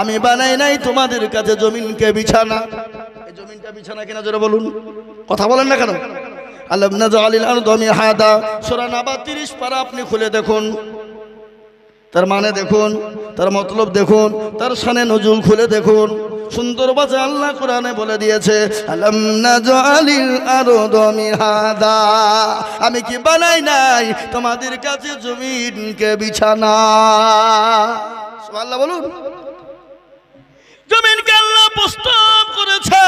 আমি বানাই নাই তোমাদের কাছে জমিনকে বিছানা। এই জমিনটা বিছানা কিনা জোরে বলুন, কথা বলেন না কেন? আলাম নাজআলিল আরদা মিহাদা, সূরা নাবা 30 পারা আপনি খুলে দেখুন, তার মানে দেখুন, তার মতলব দেখুন, তার শানে নজুল খুলে দেখুন। সুন্দর ভাষা আল্লাহ কোরআনে বলে দিয়েছে, আলাম নাজআলিল আরদা মিহাদা, আমি কি বানাই নাই তোমাদের কাছে জমিনকে বিছানা। সুবহানাল্লাহ বলুন। জমিনকে আল্লাহ প্রস্তাব করেছে,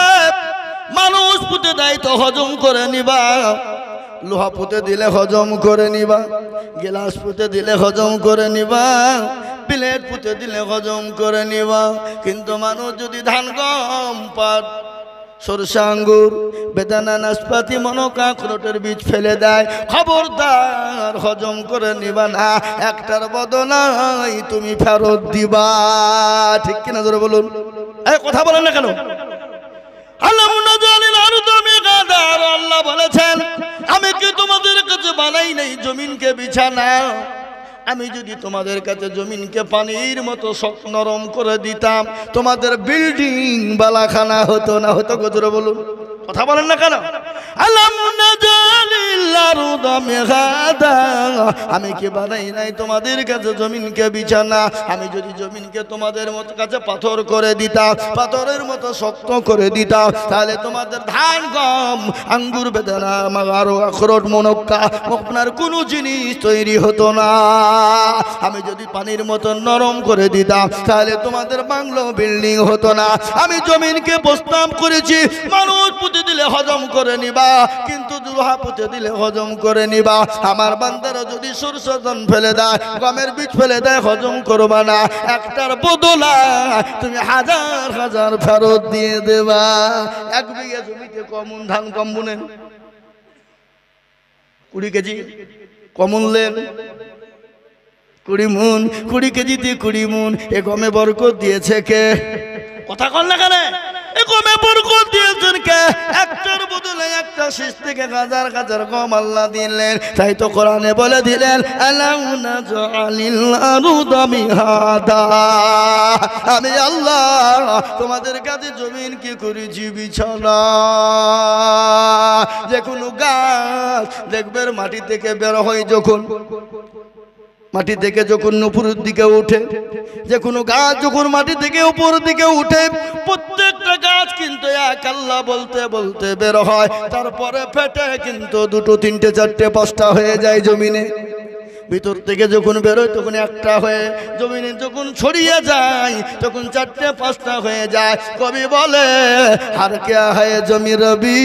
মানুষ পুঁতে দেয় তো হজম করে নিবা, লোহা পুঁতে দিলে হজম করে নিবা, গ্লাস পুঁতে দিলে হজম করে নিবা, প্লেট পুঁতে দিলে হজম করে নিবা। কিন্তু মানুষ যদি ধান, গম, পাট, সরষা, আঙ্গুর, বেদানা, নাশপাতি, মনকা, আখরোটের বীজ ফেলে দেয়, খবরদার হজম করে নিবা না, একটার বদলাই তুমি ফেরত দিবা। ঠিক কিনা জোরে বলুন, এই কথা বলেন না কেন? আল্লাহ বলেছেন, আমি কি তোমাদের কাছে বানাই নাই জমিনকে বিছানা? আমি যদি তোমাদের কাছে জমিনকে পানির মতো শক্ত নরম করে দিতাম, তোমাদের বিল্ডিং বালাখানা হতো না, হতো গজরে বলুন, কথা বলেন না কেন? আলাম নাজআলিল আরদা মিহাদা, আমি কি বানাই নাই তোমাদের কাছে জমিনকে বিছানা? আমি যদি জমিনকে তোমাদের মতো কাছে পাথর করে দিতাম, পাথরের মতো শক্ত করে দিতাম, তাহলে তোমাদের ধান, গম, আঙ্গুর, বেদানা, আরো আখরোট, মনক্কা, আপনার কোনো জিনিস তৈরি হতো না। আমি যদি পানির মতো নরম করে দিতাম, তাহলে তোমাদের বাংলো, বিল্ডিং হতো না। আমি জমিনকে প্রস্তাব করেছি, মানুষ পুঁতে দিলে হজম করে নিবা, কিন্তু লোহা পুঁতে দিলে হজম করে নিবা। আমার বান্দারা যদি সরষের ধান ফেলে দেয়, গমের বীজ ফেলে দেয়, হজম করবা না, একটার বদলা তুমি হাজার হাজার ফেরত দিয়ে দেবা। 1 বিঘা জমিতে কমন ধান কম বুনেন, 20 কেজি কমন লেন, 20 মণ, 20 কেজিতে 20 মণ। এ গমে বরকত দিয়েছে কে? কথা কন না কেন? এ গমে বরকত দিয়েছেন কে? একটার বদলে একটা শীষ থেকে হাজার হাজার গম আল্লাহ দিলেন। তাই তো কোরআনে বলে দিলেন, আলাম নাজআলিল আরদা মিহাদা, আমি আল্লাহ তোমাদের কাছে জমিন কি করেছি বিছানা। যে কোনো গাছ দেখবেন মাটি থেকে বের হয়, যখন মাটি থেকে যখন উপরের দিকে উঠে, যে কোনো গাছ যখন মাটি থেকে উপরের দিকে উঠে, প্রত্যেকটা গাছ কিন্তু এক আল্লাহ বলতে বলতে বের হয়, তারপরে ফেটে কিন্তু 2, 3, 4, 5টা হয়ে যায় জমিনে। ভিতর থেকে যখন বেরোয় তখন একটা হয়ে, জমিনে যখন ছড়িয়ে যায় তখন 4টে 5টা হয়ে যায়। কবি বলে, হার কে হয় জমি রবি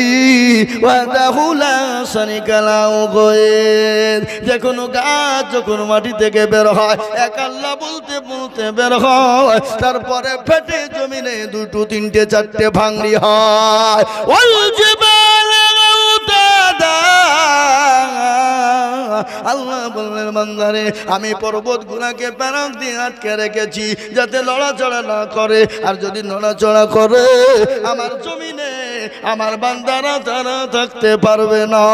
ওয়াদাহুলা সনিকালাও গোয়ে। যে কোনো গাছ যখন মাটি থেকে বের হয়, এক আল্লাহ বলতে বলতে বের হয়, তারপরে ফেটে জমিনে 2, 3, 4টে ভাঙড়ি হয়। ওয়াল জিবালা আউতাদা, আল্লাহ বললেন, বান্দারে আমি পর্বত গুলাকে প্যারক দিয়ে আটকে রেখেছি যাতে লড়াচড়া না করে, আর যদি নড়াচড়া করে আমার জমিনে আমার বান্দারা তারা থাকতে পারবে না।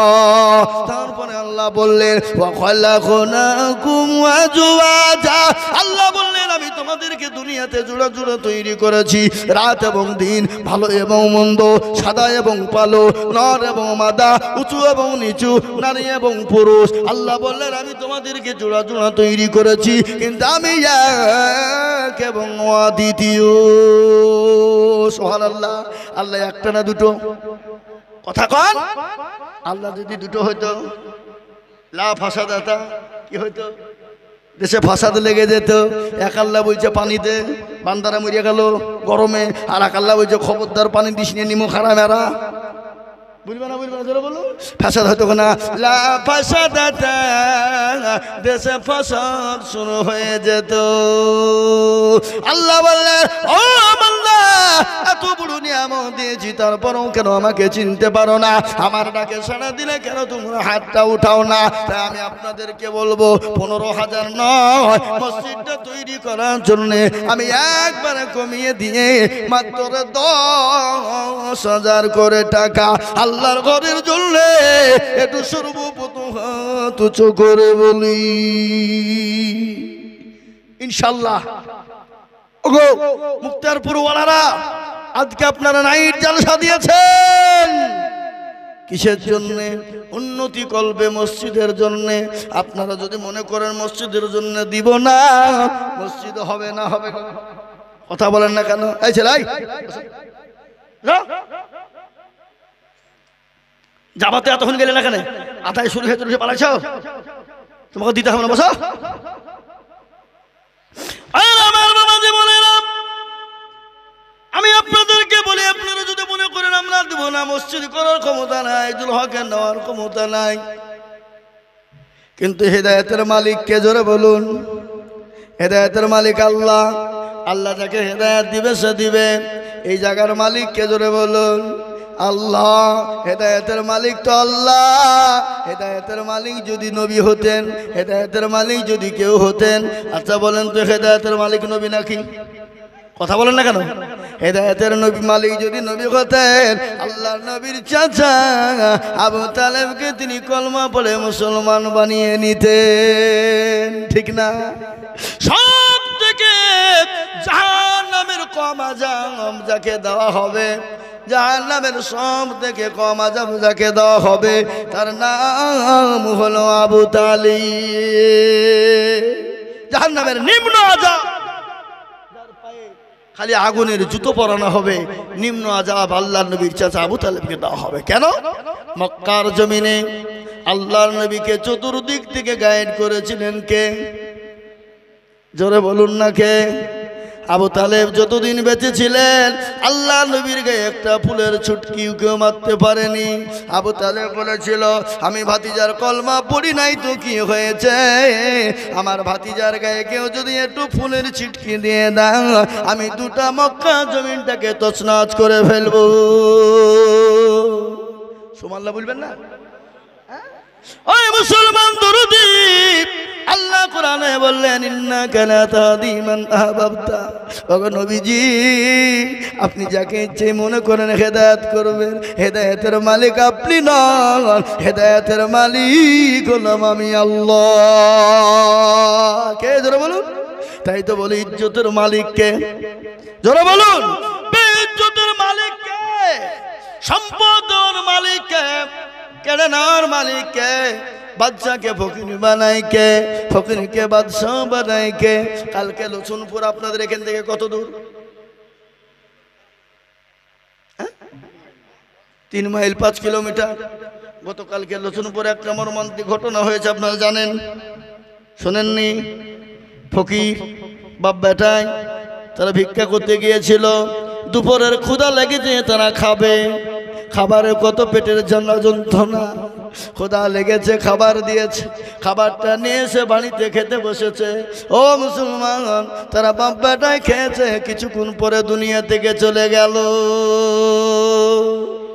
তারপরে আল্লাহ বললেন, ওয়া খালাকনাকুম আজওয়াজা, আল্লাহ বললেন আমি তোমাদেরকে দুনিয়াতে জোড়া জোড়া তৈরি করেছি, রাত এবং দিন, ভালো এবং মন্দ, সাদা এবং কালো, নর এবং মাদা, উঁচু এবং নিচু, নারী এবং পুরুষ। আল্লাহ বললেন আমি তোমাদেরকে জোড়া জোড়া তৈরি করেছি, কিন্তু আমি এক এবং অদ্বিতীয়। সুবহানাল্লাহ। আল্লাহ একটা না দুটো? কথা কন। আল্লাহ যদি দুটো হইতো, লা ফাসাদাতা, কি হইতো? দেশে ফাসাদ লেগে যেত। এক আল্লাহ বলছে পানিতে, বান্দারা মরিয়া গেল গরমে, আর এক আল্লাহ বলছে খবরদার পানি দিস নিয়ে নিমো খারা মেরা। বুঝবে না, বুঝবে না, জোরে বলুন। ফাসাদ হতো না, লা ফাসাদাতা, দেশে ফাসাদ শুরু হয়ে যেত। আল্লাহ বললেন, ও বান্দা, এত বড় নিয়ামত দিয়েছি, তারপরেও কেন আমাকে চিনতে পারো না? আমার ডাকে সাড়া দিলে কেন তোমরা হাতটা উঠাও না? তাই আমি আপনাদেরকে বলবো, 15,000 নয়, মসজিদটা তৈরি করার জন্য আমি একবারে কমিয়ে দিয়ে মাত্র 10,000 করে টাকা আল্লাহর ঘরের জন্য একটু সর্বপ্রথম হাত উঁচু করে বলি ইনশাআল্লাহ। ও ওগো মুক্তারপুর ওয়ালারা, আজকে আপনারা নাইট জালসা দিয়েছেন কিসের জন্য? উন্নতি কল্পে মসজিদের জন্য। আপনারা যদি মনে করেন মসজিদের জন্য দিব না, মসজিদ হবে না। হবে কথা বলেন না কেন? এই ছেলে যাবাতে এতক্ষণ গেলে না কেন? আতায় শুরু হয়ে চলেছে, পালাইছ, তোমাকে দিতে হবে না, বসো। আমি আপনাদেরকে বলি, আপনারা যদি মনে করেন আমরা দেব না, মসজিদ করার ক্ষমতা নাই, দুল হকের নেওয়ার ক্ষমতা নাই, কিন্তু হেদায়েতের মালিক কে? জোরে বলুন। হেদায়েতের মালিক আল্লাহ। আল্লাহ যাকে হেদায়েত দিবে সে দিবে। এই জায়গার মালিক কে? জোরে বলুন। আল্লাহ। হেদায়েতের মালিক তো আল্লাহ। হেদায়েতের মালিক যদি নবী হতেন, হেদায়েতের মালিক যদি কেউ হতেন, আচ্ছা বলেন তো হেদায়েতের মালিক নবী নাকি? কথা বলেন না কেন? হেদায়েতের নবী মালিক যদি নবী হতেন, আল্লাহর নবীর চাচা আবু তালেবকে তিনি কলমা পড়ে মুসলমান বানিয়ে নিতেন, ঠিক না? সব থেকে জাহান্নামের কম আযাব যাকে দেওয়া হবে, জাহান্নামের সব থেকে কম আযাব যাকে দেওয়া হবে, তার নাম হলো আবু তালিব। জাহান্নামের নিম্ন আযাব, খালি আগুনের জুতো পরানো হবে, নিম্ন আযাব আল্লাহর নবীর চাচা আবু তালেবকে দেওয়া হবে। কেন? মক্কার জমিনে আল্লাহর নবীকে চতুর্দিক থেকে গাইড করেছিলেন কে? জোরে বলুন না কে? আবু তালেব যতদিন বেঁচে ছিলেন আল্লাহ নবীর গায়ে একটা ফুলের ছুটকিও কেউ মারতে পারেনি। আবু তালেব বলেছিল, আমি ভাতিজার কলমা পড়ি নাই তো কি হয়েছে, আমার ভাতিজার গায়ে কেউ যদি একটু ফুলের ছিটকি দিয়ে দাও, আমি দুটা মক্কা জমিনটাকে তছনছ করে ফেলবো। সুবহানাল্লাহ বলবেন না? ওই মুসলমান দরুদি, আল্লাহ কোরআনে বললেন, ইন্নাকা লা তাহদি মান আহবাবতা। ওগো নবীজি, আপনি যাকে ইচ্ছে মনে করেন হেদায়েত করবেন, হেদায়েতের মালিক আপনি নন, হেদায়েতের মালিক হলাম আমি আল্লাহ। কে? জোরে বলুন। তাই তো বলি, ইজ্জতের মালিক কে? জোরে বলুন। ইজ্জতের মালিক কে? সম্পদের মালিক কে? কেড়ে নেওয়ার মালিক কে? বাদশাকে ফকির বানাই কে? ফকিরকে বাদশাহ বানাই কে? কালকে লছুনপুর আপনাদের এখান থেকে কত দূর? 3 মাইল 5 কিলোমিটার। গতকালকে লছুনপুরে একটা মর্মান্তিক ঘটনা হয়েছে, আপনারা জানেন? শোনেননি? ফকির বাপ বেটায় তারা ভিক্ষা করতে গিয়েছিল, দুপুরের ক্ষুধা লেগেছে, তারা খাবে, খাবারের কত পেটের যন্ত্রণা, ক্ষুধা লেগেছে, খাবার দিয়েছে, খাবারটা নিয়ে এসে বাড়িতে খেতে বসেছে। ও মুসলমান, তারা বাপ বেটায় খেয়েছে, কিছুক্ষণ পরে দুনিয়া থেকে চলে গেল।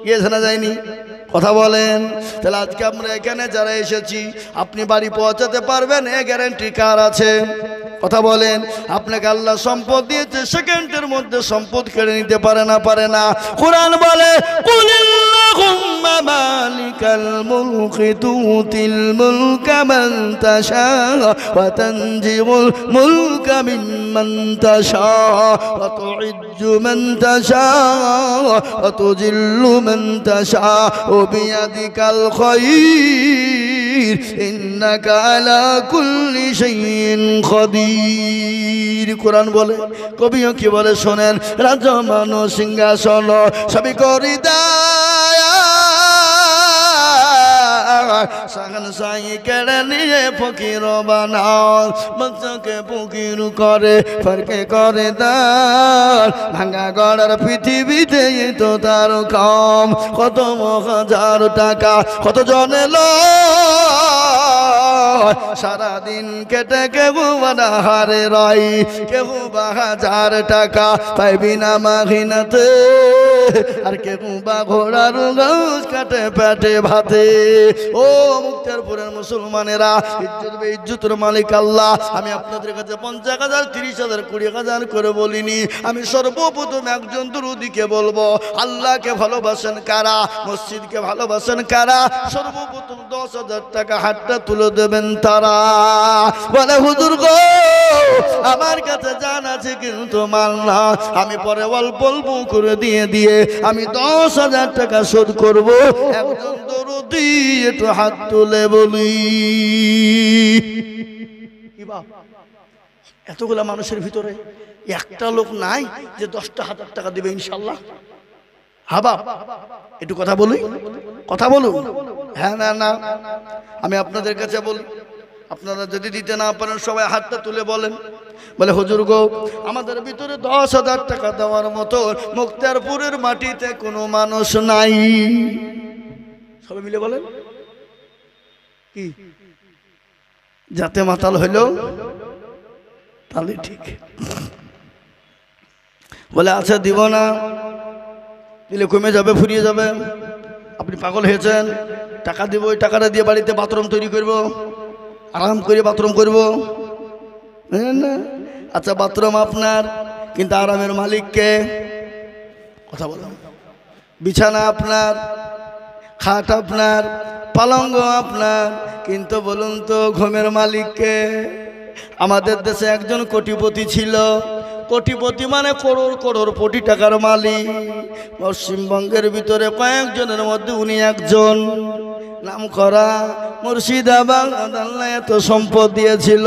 গিয়েছে না যায়নি? কথা বলেন। তাহলে আজকে আমরা এখানে যারা এসেছি, আপনি বাড়ি পৌঁছাতে পারবেন এ গ্যারান্টি কার আছে? কথা বলেন। আপনাকে আল্লাহ সম্পদ দিয়েছে, সেকেন্ডের মধ্যে সম্পদ কেড়ে নিতে পারে না? পারে না। কোরআন বলে, কুলিল্লাহুম্মা মালিকাল মুলকি তুতিল মুলকা মান তাশা ওয়া তানজিউল মুলকা মিম্মান তাশা ওয়া তুইজ্জু মান তাশা ওয়া তুজিল্লু মান তাশা ওয়া বিয়াদিকাল খায়র ইন্নাকা আলা কুল্লি শাইইন কাদির। কোরআন বলে, কবিও কি বলে শোনেন, রাজা মানো সিংহাসন সবই করি দায়া, সাগন সাই কেড়ে নিয়ে ফকির বানাও, বাচ্চাকে ফকির করে ফরকে করে দান, ভাঙা গড়ার পৃথিবীতে তো তার কম, কত হাজার টাকা কত জনে সারাদিন কেটে কেউ হারে রয়, কেউ বা 1000 টাকা পাই বিনা মাঘিনাতে, আর কেউ বা ঘোড়ার গাছ কাটে পেটে ভাতে। ও মুক্তারপুরের মুসলমানেরা, ইজ্জতের মালিক আল্লাহ। আমি আপনাদের কাছে 50,000, 30,000, 20,000 করে বলিনি। আমি সর্বপ্রথম একজন দুরূদীকে বলবো, আল্লাহকে ভালোবাসেন কারা, মসজিদকে ভালোবাসেন কারা, সর্বপ্রথম 10,000 টাকা হাতটা তুলে দেবেন তারা। না। বলে হুজুর গো আমার কাছে জান আছে কিন্তু মাল না, আমি পরে অল্প অল্প করে দিয়ে দিয়ে আমি 10,000 টাকা শোধ করব। একজন দরদি একটু হাত তুলে বলি। কি বাপ, এতগুলা মানুষের ভিতরে একটা লোক নাই যে 10,000 টাকা দিবে ইনশাল্লাহ? হাবা একটু কথা বলি, কথা বলুন। হ্যাঁ না না, আমি আপনাদের কাছে বলি, আপনারা যদি দিতে না পারেন সবাই হাতটা তুলে বলেন। বলে হুজুর গো আমাদের ভিতরে 10,000 টাকা দেওয়ার মতো মুক্তারপুরের মাটিতে কোনো মানুষ নাই। সবাই মিলে বলেন। কি যাতে মাতাল হইল তাহলে ঠিক। বলে আচ্ছা দিব না, দিলে কমে যাবে, ফুরিয়ে যাবে, আপনি পাগল হয়েছেন, টাকা দিব, ওই টাকাটা দিয়ে বাড়িতে বাথরুম তৈরি করব, আরাম করে বাথরুম করব। না আচ্ছা বাথরুম আপনার, কিন্তু আরামের মালিককে? কথা বলুন। বিছানা আপনার, খাট আপনার, পালঙ্গ আপনার, কিন্তু বলুন তো ঘুমের মালিককে? আমাদের দেশে একজন কোটিপতি ছিল, কোটিপতি মানে করোড় করোড় কোটি টাকার মালিক। পশ্চিমবঙ্গের ভিতরে কয়েকজনের মধ্যে উনি একজন। নাম করা মুর্শিদাবাদ, আল্লাহ এত সম্পদ দিয়েছিল।